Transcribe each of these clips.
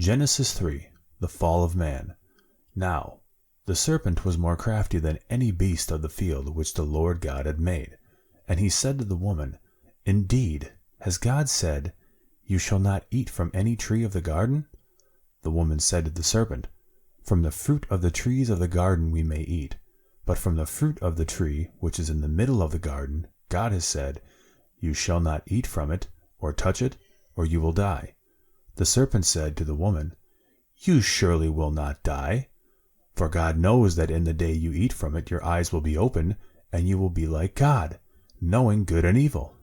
Genesis 3. The fall of man. Now, the serpent was more crafty than any beast of the field which the Lord God had made. And he said to the woman, Indeed, has God said, You shall not eat from any tree of the garden? The woman said to the serpent, From the fruit of the trees of the garden we may eat, but from the fruit of the tree which is in the middle of the garden, God has said, You shall not eat from it, or touch it, or you will die. The serpent said to the woman, You surely will not die, for God knows that in the day you eat from it your eyes will be opened, and you will be like God, knowing good and evil.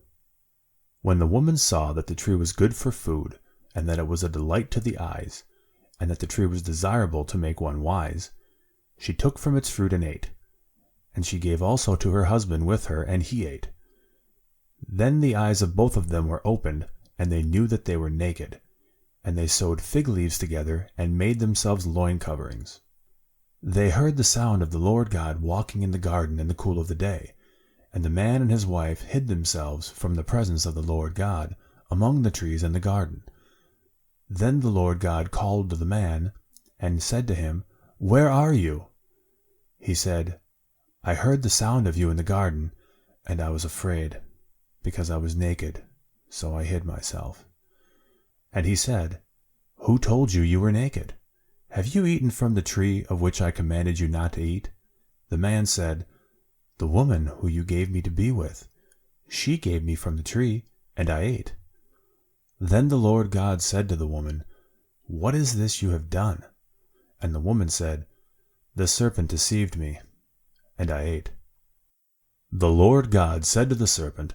When the woman saw that the tree was good for food, and that it was a delight to the eyes, and that the tree was desirable to make one wise, she took from its fruit and ate. And she gave also to her husband with her, and he ate. Then the eyes of both of them were opened, and they knew that they were naked. And they sewed fig leaves together, and made themselves loin coverings. They heard the sound of the Lord God walking in the garden in the cool of the day. And the man and his wife hid themselves from the presence of the Lord God among the trees in the garden. Then the Lord God called to the man, and said to him, Where are you? He said, I heard the sound of you in the garden, and I was afraid, because I was naked, so I hid myself. And he said, Who told you you were naked? Have you eaten from the tree of which I commanded you not to eat? The man said, The woman who you gave me to be with, she gave me from the tree, and I ate. Then the Lord God said to the woman, What is this you have done? And the woman said, The serpent deceived me, and I ate. The Lord God said to the serpent,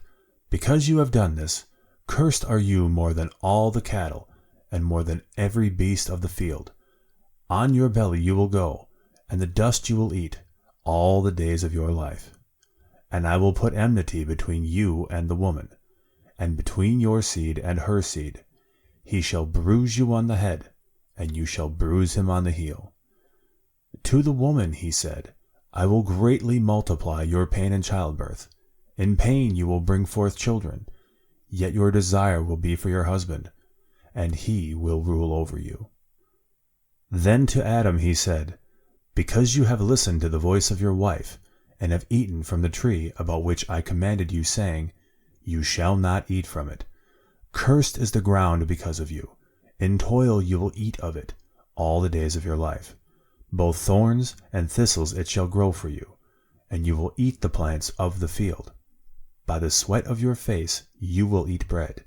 Because you have done this, cursed are you more than all the cattle, and more than every beast of the field. On your belly you will go, and the dust you will eat all the days of your life. And I will put enmity between you and the woman, and between your seed and her seed. He shall bruise you on the head, and you shall bruise him on the heel. To the woman he said, I will greatly multiply your pain in childbirth. In pain you will bring forth children. Yet your desire will be for your husband, and he will rule over you. Then to Adam he said, Because you have listened to the voice of your wife, and have eaten from the tree about which I commanded you, saying, You shall not eat from it. Cursed is the ground because of you. In toil you will eat of it all the days of your life. Both thorns and thistles it shall grow for you, and you will eat the plants of the field. By the sweat of your face you will eat bread,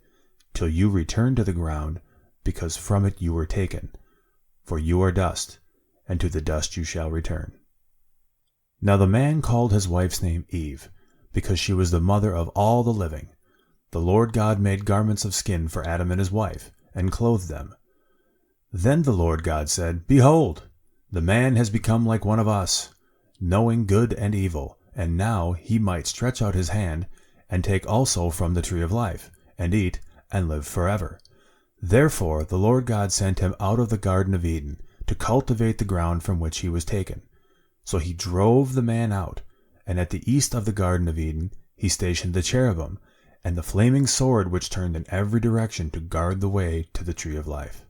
till you return to the ground, because from it you were taken. For you are dust, and to the dust you shall return. Now the man called his wife's name Eve, because she was the mother of all the living. The Lord God made garments of skin for Adam and his wife, and clothed them. Then the Lord God said, Behold, the man has become like one of us, knowing good and evil, and now he might stretch out his hand, and take also from the tree of life, and eat, and live forever. Therefore the Lord God sent him out of the Garden of Eden, to cultivate the ground from which he was taken. So he drove the man out, and at the east of the Garden of Eden he stationed the cherubim, and the flaming sword which turned in every direction to guard the way to the tree of life.